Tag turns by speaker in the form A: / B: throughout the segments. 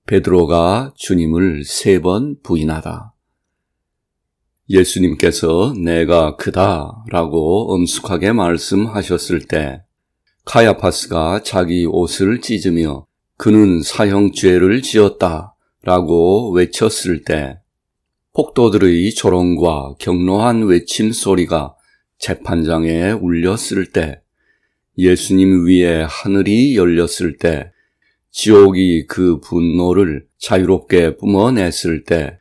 A: 베드로가 주님을 3번 부인하다. 예수님께서 내가 그다 라고 엄숙하게 말씀하셨을 때 카야파스가 자기 옷을 찢으며 그는 사형죄를 지었다 라고 외쳤을 때 폭도들의 조롱과 격노한 외침 소리가 재판장에 울렸을 때 예수님 위에 하늘이 열렸을 때 지옥이 그 분노를 자유롭게 뿜어냈을 때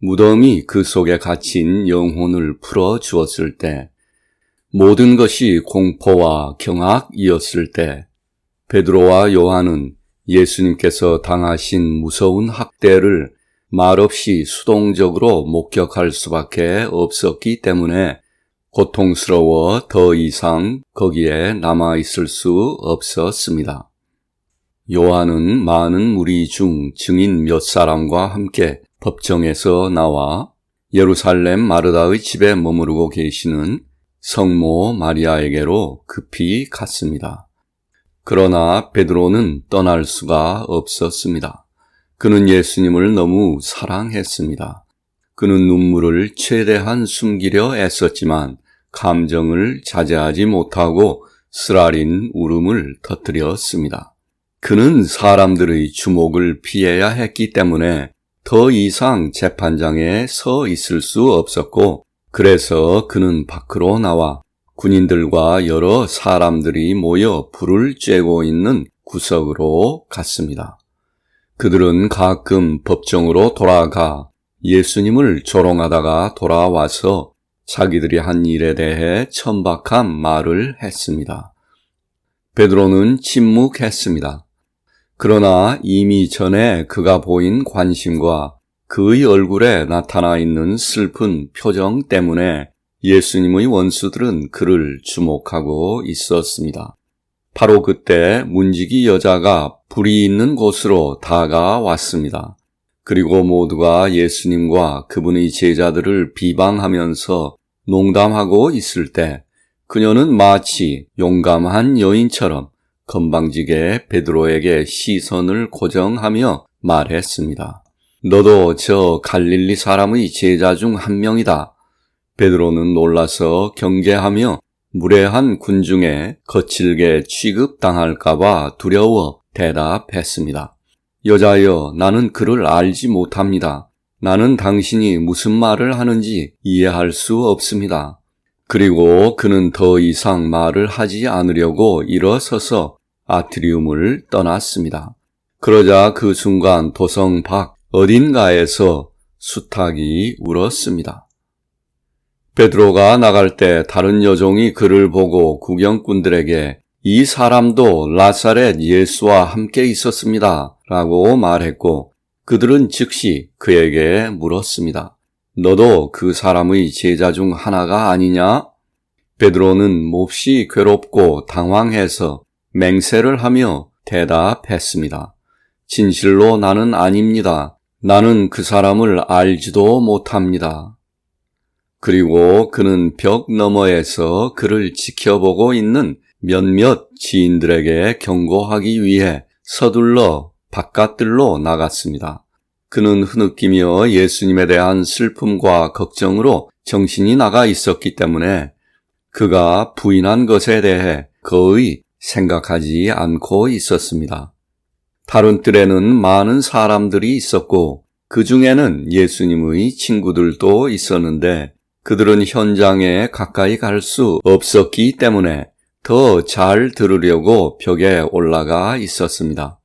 A: 무덤이 그 속에 갇힌 영혼을 풀어주었을 때 모든 것이 공포와 경악이었을 때 베드로와 요한은 예수님께서 당하신 무서운 학대를 말없이 수동적으로 목격할 수밖에 없었기 때문에 고통스러워 더 이상 거기에 남아있을 수 없었습니다. 요한은 많은 무리 중 증인 몇 사람과 함께 법정에서 나와 예루살렘 마르다의 집에 머무르고 계시는 성모 마리아에게로 급히 갔습니다. 그러나 베드로는 떠날 수가 없었습니다. 그는 예수님을 너무 사랑했습니다. 그는 눈물을 최대한 숨기려 애썼지만 감정을 자제하지 못하고 쓰라린 울음을 터뜨렸습니다. 그는 사람들의 주목을 피해야 했기 때문에 더 이상 재판장에 서 있을 수 없었고 그래서 그는 밖으로 나와 군인들과 여러 사람들이 모여 불을 쬐고 있는 구석으로 갔습니다. 그들은 가끔 법정으로 돌아가 예수님을 조롱하다가 돌아와서 자기들이 한 일에 대해 천박한 말을 했습니다. 베드로는 침묵했습니다. 그러나 이미 전에 그가 보인 관심과 그의 얼굴에 나타나 있는 슬픈 표정 때문에 예수님의 원수들은 그를 주목하고 있었습니다. 바로 그때 문지기 여자가 불이 있는 곳으로 다가왔습니다. 그리고 모두가 예수님과 그분의 제자들을 비방하면서 농담하고 있을 때 그녀는 마치 용감한 여인처럼 건방지게 베드로에게 시선을 고정하며 말했습니다. 너도 저 갈릴리 사람의 제자 중 한 명이다. 베드로는 놀라서 경계하며 무례한 군중에 거칠게 취급당할까봐 두려워 대답했습니다. 여자여, 나는 그를 알지 못합니다. 나는 당신이 무슨 말을 하는지 이해할 수 없습니다. 그리고 그는 더 이상 말을 하지 않으려고 일어서서 아트리움을 떠났습니다. 그러자 그 순간 도성 밖 어딘가에서 수탉이 울었습니다. 베드로가 나갈 때 다른 여종이 그를 보고 구경꾼들에게 이 사람도 나사렛 예수와 함께 있었습니다 라고 말했고 그들은 즉시 그에게 물었습니다. 너도 그 사람의 제자 중 하나가 아니냐? 베드로는 몹시 괴롭고 당황해서 맹세를 하며 대답했습니다. 진실로 나는 아닙니다. 나는 그 사람을 알지도 못합니다. 그리고 그는 벽 너머에서 그를 지켜보고 있는 몇몇 지인들에게 경고하기 위해 서둘러 바깥들로 나갔습니다. 그는 흐느끼며 예수님에 대한 슬픔과 걱정으로 정신이 나가 있었기 때문에 그가 부인한 것에 대해 거의 생각하지 않고 있었습니다. 다른 뜰에는 많은 사람들이 있었고 그 중에는 예수님의 친구들도 있었는데 그들은 현장에 가까이 갈 수 없었기 때문에 더 잘 들으려고 벽에 올라가 있었습니다.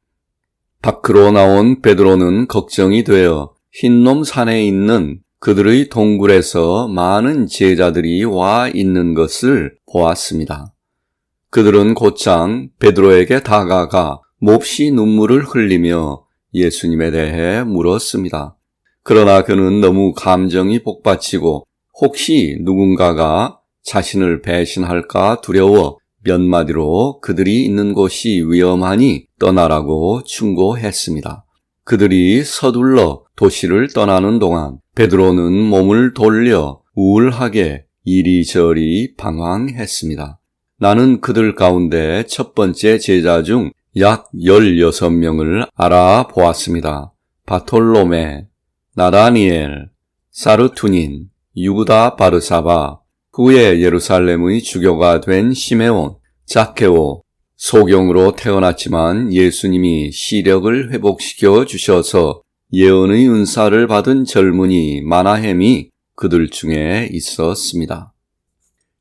A: 밖으로 나온 베드로는 걱정이 되어 흰놈 산에 있는 그들의 동굴에서 많은 제자들이 와 있는 것을 보았습니다. 그들은 곧장 베드로에게 다가가 몹시 눈물을 흘리며 예수님에 대해 물었습니다. 그러나 그는 너무 감정이 복받치고 혹시 누군가가 자신을 배신할까 두려워 몇 마디로 그들이 있는 곳이 위험하니 떠나라고 충고했습니다. 그들이 서둘러 도시를 떠나는 동안 베드로는 몸을 돌려 우울하게 이리저리 방황했습니다. 나는 그들 가운데 첫 번째 제자 중 약 16명을 알아보았습니다. 바톨로메, 나다니엘, 사르투닌, 유다 바르사바, 후에 예루살렘의 주교가 된 시메온, zac케오, 소경으로 태어났지만 예수님이 시력을 회복시켜 주셔서 예언의 은사를 받은 젊은이 마나헴이 그들 중에 있었습니다.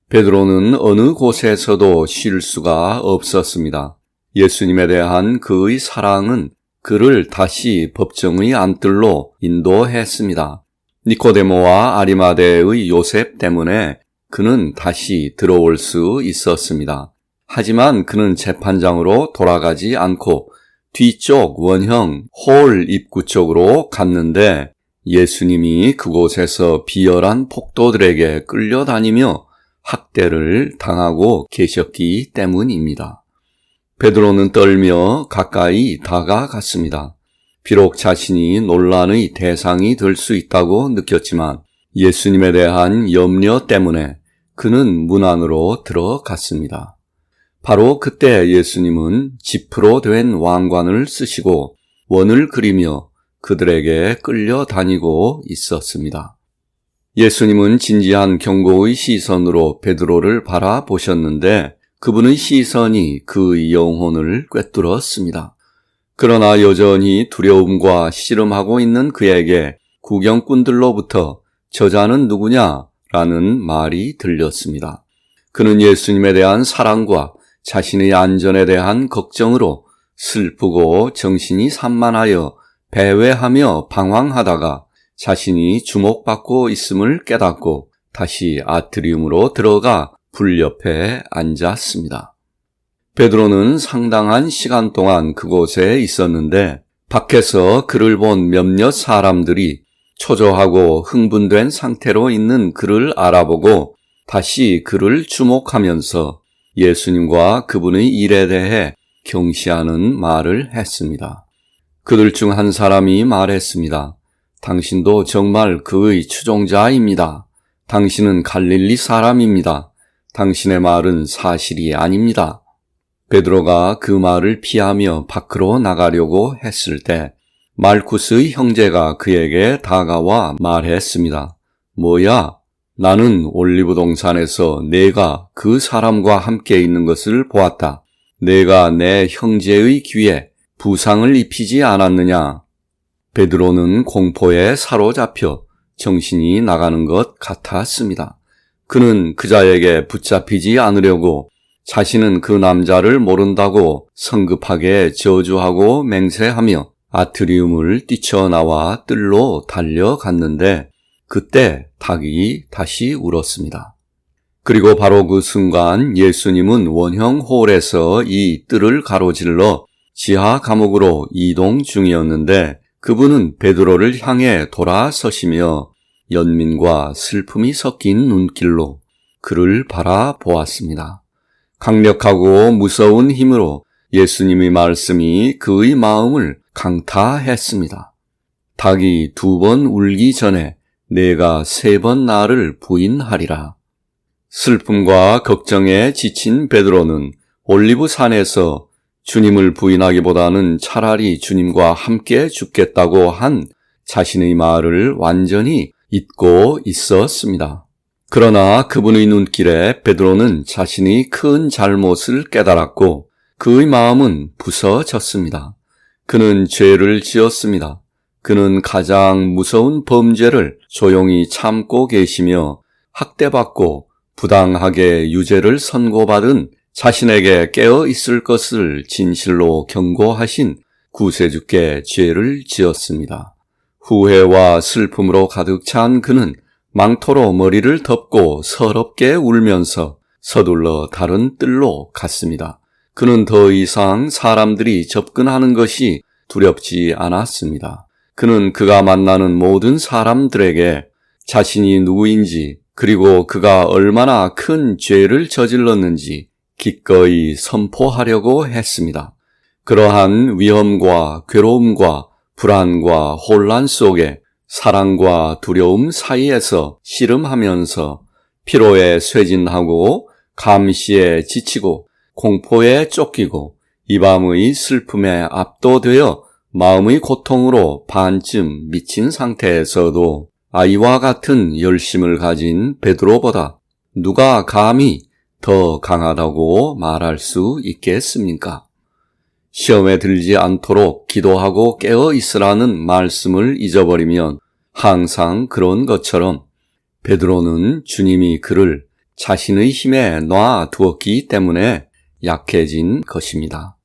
A: 베드로는 어느 곳에서도 쉴 수가 없었습니다. 예수님에 대한 그의 사랑은 그를 다시 법정의 안뜰로 인도했습니다. 니코데모와 아리마대의 요셉 때문에 그는 다시 들어올 수 있었습니다. 하지만 그는 재판장으로 돌아가지 않고 뒤쪽 원형 홀 입구 쪽으로 갔는데 예수님이 그곳에서 비열한 폭도들에게 끌려다니며 학대를 당하고 계셨기 때문입니다. 베드로는 떨며 가까이 다가갔습니다. 비록 자신이 논란의 대상이 될 수 있다고 느꼈지만 예수님에 대한 염려 때문에 그는 문 안으로 들어갔습니다. 바로 그때 예수님은 지프로 된 왕관을 쓰시고 원을 그리며 그들에게 끌려다니고 있었습니다. 예수님은 진지한 경고의 시선으로 베드로를 바라보셨는데 그분의 시선이 그의 영혼을 꿰뚫었습니다. 그러나 여전히 두려움과 씨름하고 있는 그에게 구경꾼들로부터 저자는 누구냐라는 말이 들렸습니다. 그는 예수님에 대한 사랑과 자신의 안전에 대한 걱정으로 슬프고 정신이 산만하여 배회하며 방황하다가 자신이 주목받고 있음을 깨닫고 다시 아트리움으로 들어가 불 옆에 앉았습니다. 베드로는 상당한 시간 동안 그곳에 있었는데 밖에서 그를 본 몇몇 사람들이 초조하고 흥분된 상태로 있는 그를 알아보고 다시 그를 주목하면서 예수님과 그분의 일에 대해 경시하는 말을 했습니다. 그들 중 한 사람이 말했습니다. 당신도 정말 그의 추종자입니다. 당신은 갈릴리 사람입니다. 당신의 말은 사실이 아닙니다. 베드로가 그 말을 피하며 밖으로 나가려고 했을 때 말쿠스의 형제가 그에게 다가와 말했습니다. 뭐야? 나는 올리브 동산에서 내가 그 사람과 함께 있는 것을 보았다. 내가 내 형제의 귀에 부상을 입히지 않았느냐? 베드로는 공포에 사로잡혀 정신이 나가는 것 같았습니다. 그는 그자에게 붙잡히지 않으려고 자신은 그 남자를 모른다고 성급하게 저주하고 맹세하며 아트리움을 뛰쳐나와 뜰로 달려갔는데 그때 닭이 다시 울었습니다. 그리고 바로 그 순간 예수님은 원형 홀에서 이 뜰을 가로질러 지하 감옥으로 이동 중이었는데 그분은 베드로를 향해 돌아서시며 연민과 슬픔이 섞인 눈길로 그를 바라보았습니다. 강력하고 무서운 힘으로 예수님의 말씀이 그의 마음을 강타했습니다. 닭이 2번 울기 전에 내가 3번 나를 부인하리라. 슬픔과 걱정에 지친 베드로는 올리브산에서 주님을 부인하기보다는 차라리 주님과 함께 죽겠다고 한 자신의 말을 완전히 잊고 있었습니다. 그러나 그분의 눈길에 베드로는 자신이 큰 잘못을 깨달았고 그의 마음은 부서졌습니다. 그는 죄를 지었습니다. 그는 가장 무서운 범죄를 조용히 참고 계시며 학대받고 부당하게 유죄를 선고받은 자신에게 깨어 있을 것을 진실로 경고하신 구세주께 죄를 지었습니다. 후회와 슬픔으로 가득 찬 그는 망토로 머리를 덮고 서럽게 울면서 서둘러 다른 뜰로 갔습니다. 그는 더 이상 사람들이 접근하는 것이 두렵지 않았습니다. 그는 그가 만나는 모든 사람들에게 자신이 누구인지 그리고 그가 얼마나 큰 죄를 저질렀는지 기꺼이 선포하려고 했습니다. 그러한 위험과 괴로움과 불안과 혼란 속에 사랑과 두려움 사이에서 씨름하면서 피로에 쇠진하고 감시에 지치고 공포에 쫓기고 이 밤의 슬픔에 압도되어 마음의 고통으로 반쯤 미친 상태에서도 아이와 같은 열심을 가진 베드로보다 누가 감히 더 강하다고 말할 수 있겠습니까? 시험에 들지 않도록 기도하고 깨어 있으라는 말씀을 잊어버리면 항상 그런 것처럼 베드로는 주님이 그를 자신의 힘에 놔두었기 때문에 약해진 것입니다.